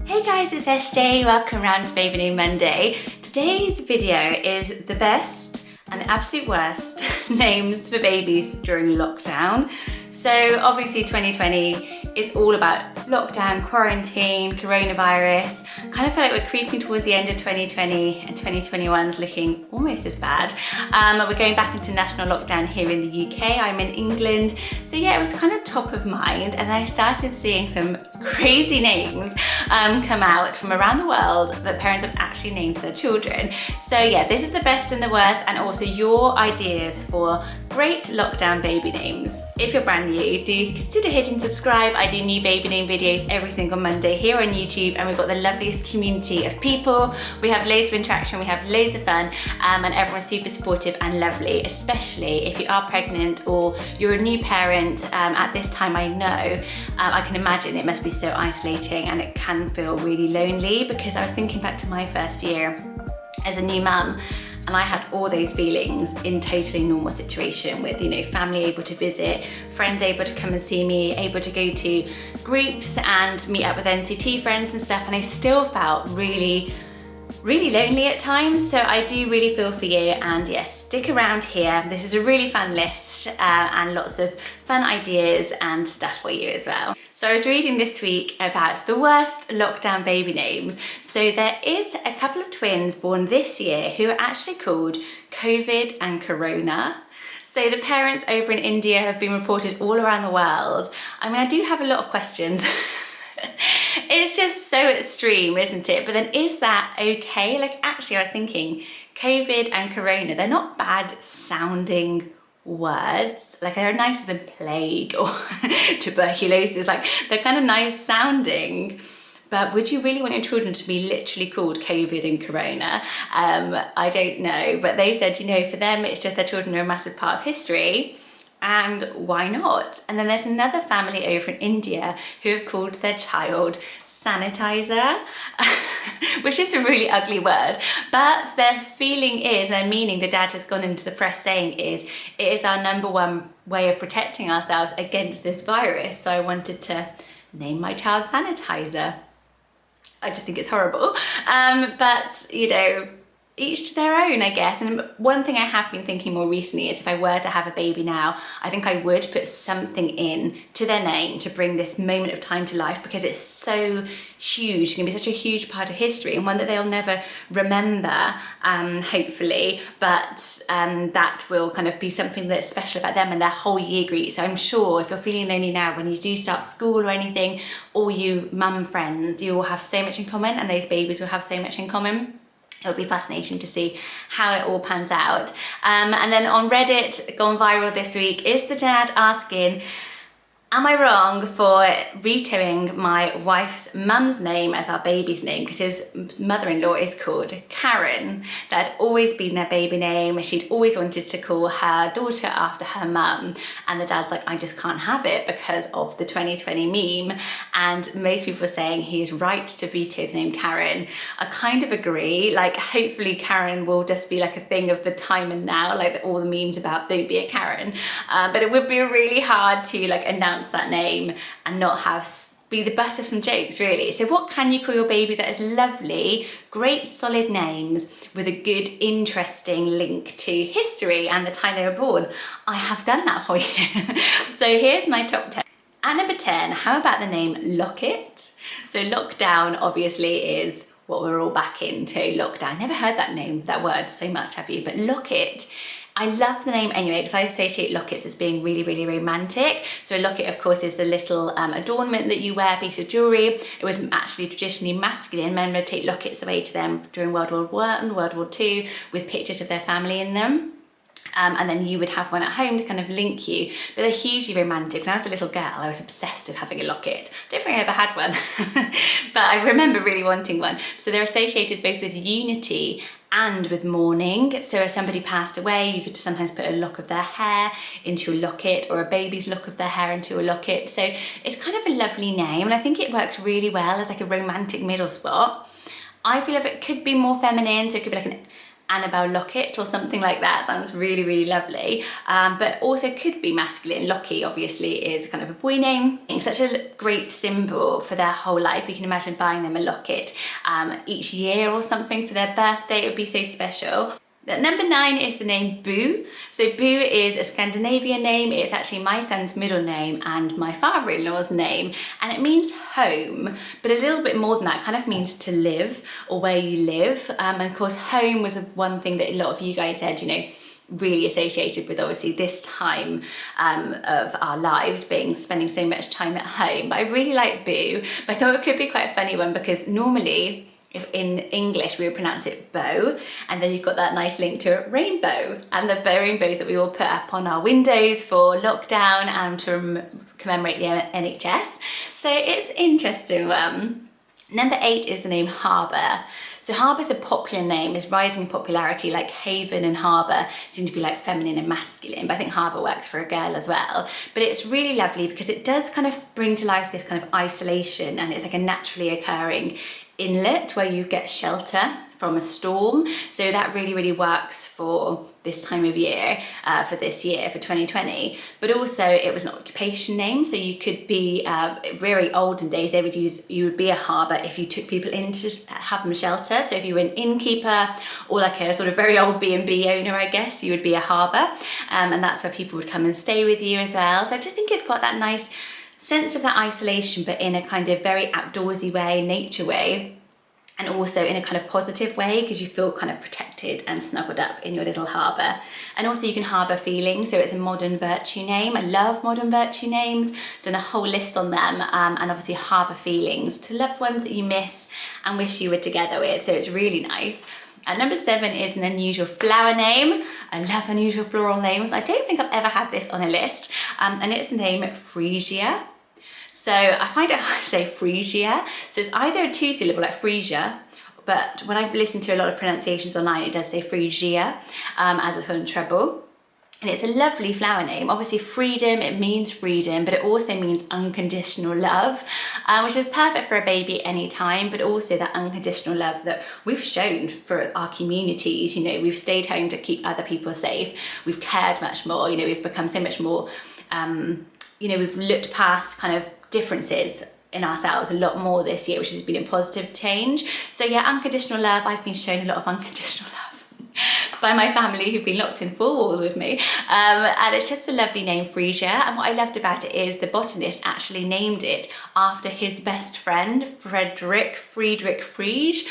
Hey guys, it's SJ. Welcome round to Baby Name Monday. Today's video is the best and the absolute worst names for babies during lockdown. So obviously 2020 is all about lockdown, quarantine, coronavirus. Kind of feel like we're creeping towards the end of 2020 and 2021 is looking almost as bad. We're going back into national lockdown here in the UK. I'm in England. So yeah, it was kind of top of mind, and I started seeing some crazy names come out from around the world that parents have actually named their children. So yeah, this is the best and the worst, and also your ideas for great lockdown baby names. If you're brand new, do consider hitting subscribe. I do new baby name videos every single Monday here on YouTube, and we've got the loveliest community of people. We have loads of interaction, we have loads of fun, and everyone's super supportive and lovely, especially if you are pregnant or you're a new parent at this time. I know, I can imagine it must be so isolating and it can feel really lonely, because I was thinking back to my first year as a new mum, and I had all those feelings in totally normal situation with, you know, family able to visit, friends able to come and see me, able to go to groups and meet up with NCT friends and stuff, and I still felt really lonely at times. So I do really feel for you, and yes, stick around here. This is a really fun list and lots of fun ideas and stuff for you as well. So I was reading this week about the worst lockdown baby names. So there is a couple of twins born this year who are actually called COVID and Corona. So the parents over in India have been reported all around the world. I mean, I do have a lot of questions. It's just so extreme, isn't it? But then is that okay? Like, actually, I was thinking COVID and Corona, they're not bad sounding words. Like, they're nicer than plague or tuberculosis. Like, they're kind of nice sounding. But would you really want your children to be literally called COVID and Corona? I don't know. But they said, you know, for them, it's just their children are a massive part of history. And why not? And then there's another family over in India who have called their child sanitizer, which is a really ugly word, but their feeling is, their meaning, the dad has gone into the press saying is, it is our number one way of protecting ourselves against this virus. So I wanted to name my child sanitizer. I just think it's horrible. But you know, each to their own, I guess. And one thing I have been thinking more recently is if I were to have a baby now, I think I would put something in to their name to bring this moment of time to life, because it's so huge. It's going to be such a huge part of history, and one that they'll never remember, hopefully, but that will kind of be something that's special about them and their whole year group. So I'm sure if you're feeling lonely now, when you do start school or anything, all you mum friends, you will have so much in common, and those babies will have so much in common. It'll be fascinating to see how it all pans out. And then on Reddit, gone viral this week, is the dad asking, am I wrong for vetoing my wife's mum's name as our baby's name? Because his mother-in-law is called Karen. That had always been their baby name. She'd always wanted to call her daughter after her mum. And the dad's like, I just can't have it because of the 2020 meme. And most people are saying he is right to veto the name Karen. I kind of agree. Like, hopefully Karen will just be like a thing of the time and now, like all the memes about don't be a Karen. But it would be really hard to like announce that name and not have be the butt of some jokes, really. So what can you call your baby that is lovely, great solid names with a good interesting link to history and the time they were born? I have done that for you. So here's my top 10. At number 10, how about the name Locket? So lockdown obviously is what we're all back into, lockdown. Never heard that name, that word so much, have you? But Locket, I love the name anyway, because I associate lockets as being really romantic. So a locket, of course, is the little adornment that you wear, piece of jewelry. It was actually traditionally masculine. Men would take lockets away to them during World War I and World War II with pictures of their family in them. And then you would have one at home to kind of link you. But they're hugely romantic. When I was a little girl, I was obsessed with having a locket. I don't think I ever had one, but I remember really wanting one. So they're associated both with unity and with mourning. So if somebody passed away, you could sometimes put a lock of their hair into a locket, or a baby's lock of their hair into a locket. So it's kind of a lovely name, and I think it works really well as like a romantic middle spot. I feel like it could be more feminine, so it could be like Annabelle Lockett or something like that. Sounds really, really lovely. But also could be masculine. Lockie obviously is kind of a boy name. It's such a great symbol for their whole life. You can imagine buying them a locket each year or something for their birthday. It would be so special. Number 9 is the name Boo. So Boo is a Scandinavian name. It's actually my son's middle name and my father-in-law's name, and it means home, but a little bit more than that. It kind of means to live or where you live. And of course, home was one thing that a lot of you guys said, you know, really associated with obviously this time of our lives, spending so much time at home. But I really like Boo, but I thought it could be quite a funny one because normally, if in English we would pronounce it bow, and then you've got that nice link to rainbow, and the rainbows that we all put up on our windows for lockdown and to commemorate the NHS. So it's an interesting one. Number 8 is the name Harbour. So Harbour is a popular name, is rising in popularity, like Haven and Harbour seem to be like feminine and masculine, but I think Harbour works for a girl as well. But it's really lovely because it does kind of bring to life this kind of isolation, and it's like a naturally occurring inlet where you get shelter from a storm. So that really, really works for this time of year, for this year, for 2020. But also it was an occupation name, so you could be, very olden days, they would use, you would be a harbour if you took people in to have them shelter. So if you were an innkeeper or like a sort of very old B&B owner, I guess, you would be a harbour. And that's where people would come and stay with you as well. So I just think it's got that nice sense of that isolation, but in a kind of very outdoorsy way, nature way, and also in a kind of positive way because you feel kind of protected and snuggled up in your little harbour. And also you can harbour feelings, so it's a modern virtue name. I love modern virtue names, done a whole list on them, and obviously harbour feelings to loved ones that you miss and wish you were together with, so it's really nice. And number 7 is an unusual flower name. I love unusual floral names. I don't think I've ever had this on a list, and it's the name Freesia. So I find it hard to say Freesia. So it's either a 2-syllable like Freesia, but when I've listened to a lot of pronunciations online, it does say Freesia as a sort of treble. And it's a lovely flower name. Obviously freedom, it means freedom, but it also means unconditional love, which is perfect for a baby anytime, but also that unconditional love that we've shown for our communities. You know, we've stayed home to keep other people safe. We've cared much more, you know, we've become so much more, you know, we've looked past kind of differences in ourselves a lot more this year, which has been a positive change. So yeah, unconditional love. I've been shown a lot of unconditional love by my family who've been locked in 4 walls with me, and it's just a lovely name, Freesia. And what I loved about it is the botanist actually named it after his best friend, Friedrich Friege.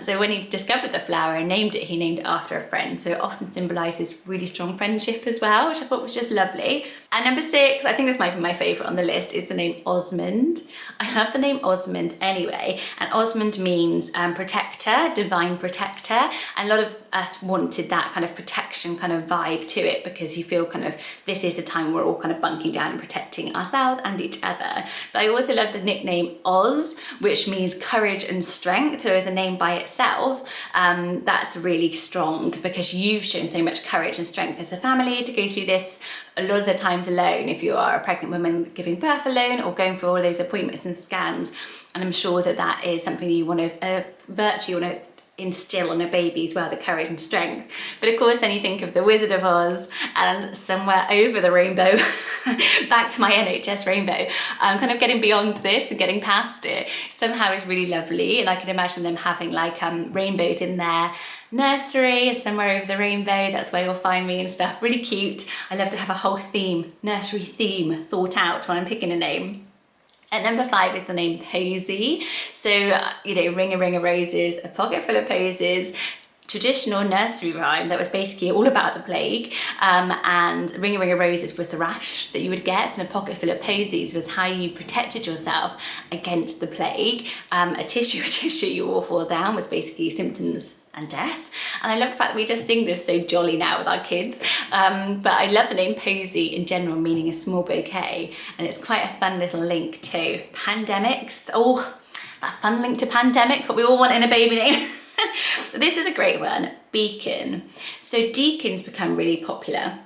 So when he discovered the flower and named it, he named it after a friend. So it often symbolises really strong friendship as well, which I thought was just lovely. And number 6, I think this might be my favourite on the list, is the name Osmond. I love the name Osmond anyway, and Osmond means protector, divine protector, and a lot of us wanted that kind of protection kind of vibe to it because you feel kind of this is a time we're all kind of bunking down and protecting ourselves and each other. But I also love the nickname Oz, which means courage and strength. So as a name by itself, that's really strong because you've shown so much courage and strength as a family to go through this a lot of the times alone, if you are a pregnant woman giving birth alone or going for all those appointments and scans. And I'm sure that that is something you want to, a virtue you want to instill on a baby as well, the courage and strength. But of course then you think of the Wizard of Oz and somewhere over the rainbow, back to my NHS rainbow, kind of getting beyond this and getting past it somehow is really lovely. And I can imagine them having like rainbows in their nursery, somewhere over the rainbow, that's where you'll find me and stuff. Really cute. I love to have a whole theme, nursery theme thought out when I'm picking a name. And number 5 is the name Posy. So, you know, ring a roses, a pocket full of posies, traditional nursery rhyme that was basically all about the plague. And ring a roses was the rash that you would get, and a pocket full of posies was how you protected yourself against the plague. A tissue you all fall down was basically symptoms and death. And I love the fact that we just sing this so jolly now with our kids. But I love the name Posy in general, meaning a small bouquet, and it's quite a fun little link to pandemics. Oh, that fun link to pandemic, what we all want in a baby name. This is a great one, Beacon. So deacons become really popular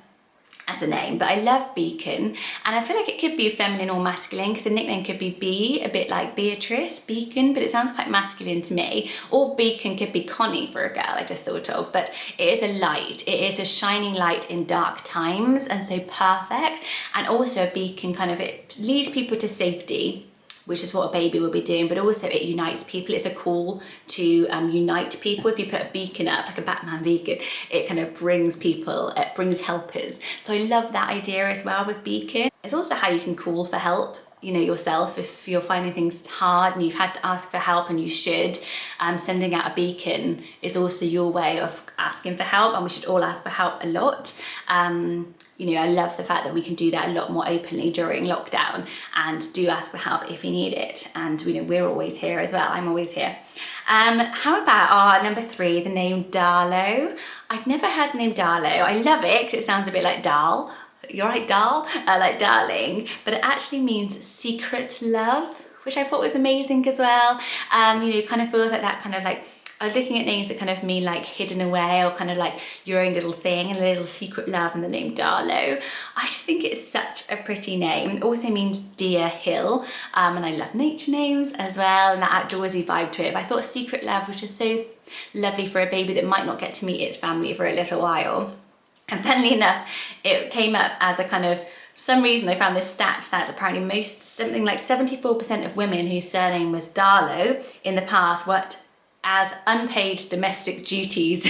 as a name, but I love Beacon, and I feel like it could be feminine or masculine because the nickname could be Bee, a bit like Beatrice, Beacon, but it sounds quite masculine to me. Or Beacon could be Connie for a girl, I just thought of, but it is a light, it is a shining light in dark times, and so perfect. And also a beacon kind of, it leads people to safety, which is what a baby will be doing, but also it unites people. It's a call to unite people. If you put a beacon up, like a Batman beacon, it kind of brings people, it brings helpers. So I love that idea as well with beacon. It's also how you can call for help, you know, yourself. If you're finding things hard and you've had to ask for help, and you should, sending out a beacon is also your way of asking for help, and we should all ask for help a lot. You know, I love the fact that we can do that a lot more openly during lockdown, and do ask for help if you need it. And you know, we're always here as well. I'm always here. How about our number 3, the name Darlow? I'd never heard the name Darlow. I love it because it sounds a bit like Dal. You're right, Dal, like darling, but it actually means secret love, which I thought was amazing as well. You know, kind of feels like that kind of like, I was looking at names that kind of mean like hidden away, or kind of like your own little thing, and a little secret love, and the name Darlow. I just think it's such a pretty name. It also means dear hill, and I love nature names as well, and that outdoorsy vibe to it. But I thought secret love was just so lovely for a baby that might not get to meet its family for a little while. And funnily enough, it came up as a kind of, for some reason I found this stat that apparently something like 74% of women whose surname was Darlow in the past worked as unpaid domestic duties.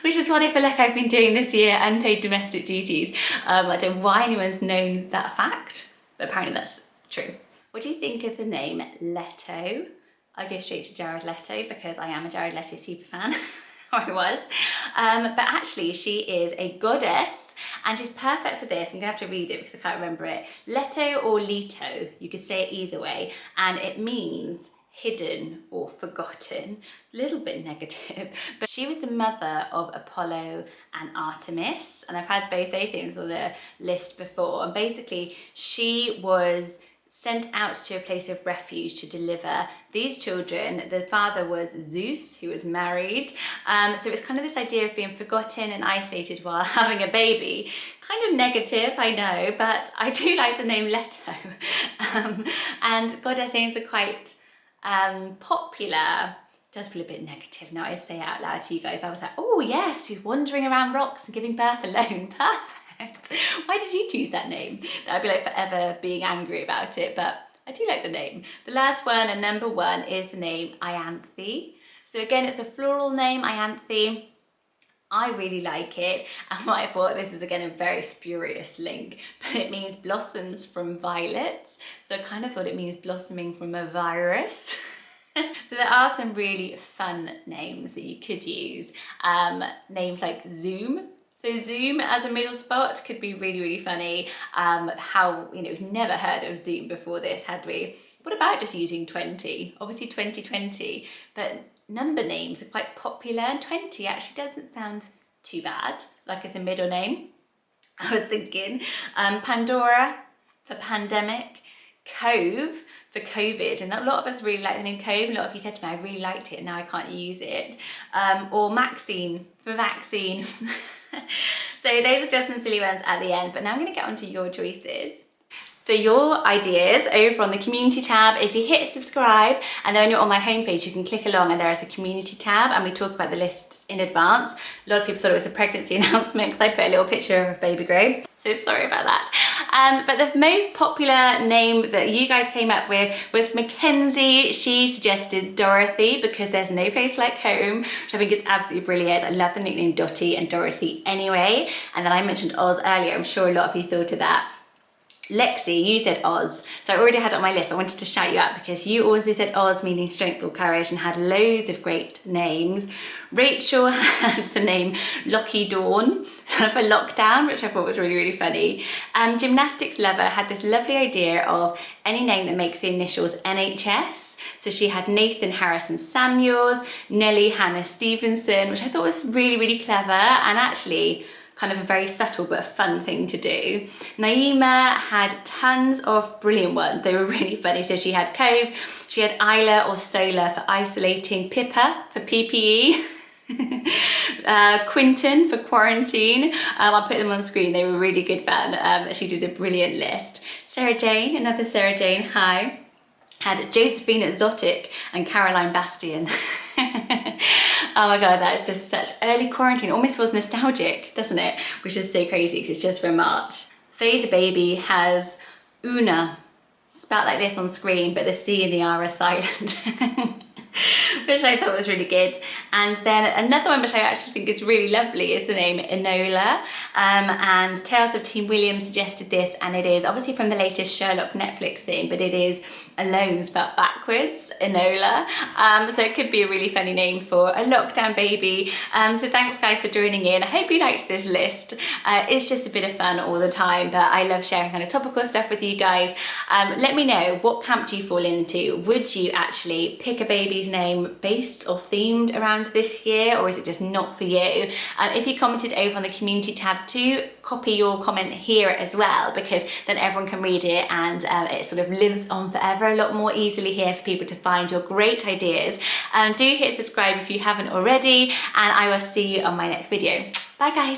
Which is what I feel like I've been doing this year, unpaid domestic duties. I don't know why anyone's known that fact, but apparently that's true. What do you think of the name Letto? I go straight to Jared Leto because I am a Jared Leto super fan. Or I was. But actually she is a goddess, and she's perfect for this. I'm gonna have to read it because I can't remember it. Letto or Leto, you could say it either way, and it means hidden or forgotten. A little bit negative, but she was the mother of Apollo and Artemis, and I've had both those things on the list before. And basically she was sent out to a place of refuge to deliver these children. The father was Zeus, who was married. So it's kind of this idea of being forgotten and isolated while having a baby. Kind of negative, I know, but I do like the name Letto. And goddess names are quite popular. It does feel a bit negative now I say it out loud to you guys. I was like, oh yes, she's wandering around rocks and giving birth alone. Perfect. Why did you choose that name? I'd be like forever being angry about it, but I do like the name. The last one, and number 1, is the name Ianthe. So again, it's a floral name, Ianthe. I really like it, and what I thought, this is again a very spurious link, but it means blossoms from violets. So I kind of thought it means blossoming from a virus. So there are some really fun names that you could use. Names like Zoom. So Zoom as a middle spot could be really, really funny. How, you know, we've never heard of Zoom before this, had we? What about just using 20? Obviously 2020, but number names are quite popular, and 20 actually doesn't sound too bad, like as a middle name. I was thinking Pandora for pandemic, Cove for COVID, and a lot of us really like the name Cove. A lot of you said to me, I really liked it, and now I can't use it. Or Maxine for vaccine. So those are just some silly ones at the end, but now I'm going to get on to your choices. So your ideas over on the community tab. If you hit subscribe, and then when you're on my homepage, you can click along and there is a community tab, and we talk about the lists in advance. A lot of people thought it was a pregnancy announcement because I put a little picture of baby grow. So sorry about that. But the most popular name that you guys came up with was Mackenzie. She suggested Dorothy because there's no place like home, which I think is absolutely brilliant. I love the nickname Dottie and Dorothy anyway. And then I mentioned Oz earlier. I'm sure a lot of you thought of that. Lexi, you said Oz, so I already had it on my list. I wanted to shout you out because you also said Oz, meaning strength or courage, and had loads of great names. Rachel has the name Lockie Dawn for lockdown, which I thought was really, really funny. Gymnastics Lover had this lovely idea of any name that makes the initials NHS. So she had Nathan Harrison Samuels, Nellie Hannah Stevenson, which I thought was really, really clever, and actually kind of a very subtle but fun thing to do. Naima had tons of brilliant ones. They were really funny. So she had Cove, she had Isla or Solar for isolating, Pippa for PPE. Quinton for quarantine. I'll put them on screen. They were really good fun. She did a brilliant list. Sarah Jane, another Sarah Jane, hi. Had Josephine Exotic and Caroline Bastian. Oh my god, that is just such early quarantine. Almost feels nostalgic, doesn't it? Which is so crazy because it's just from March. Freesia Baby has Una, spelled like this on screen, but the C and the R are silent. Which I thought was really good. And then another one which I actually think is really lovely is the name Enola. And Tales of Team Williams suggested this, and it is obviously from the latest Sherlock Netflix thing, but it is alone spelled backwards, Enola. So it could be a really funny name for a lockdown baby. So thanks guys for joining in. I hope you liked this list. It's just a bit of fun all the time, but I love sharing kind of topical stuff with you guys. Let me know, what camp do you fall into? Would you actually pick a baby's name based or themed around this year, or is it just not for you? If you commented over on the community tab too, copy your comment here as well, because then everyone can read it, and it sort of lives on forever a lot more easily here for people to find your great ideas. Do hit subscribe if you haven't already, and I will see you on my next video. Bye guys.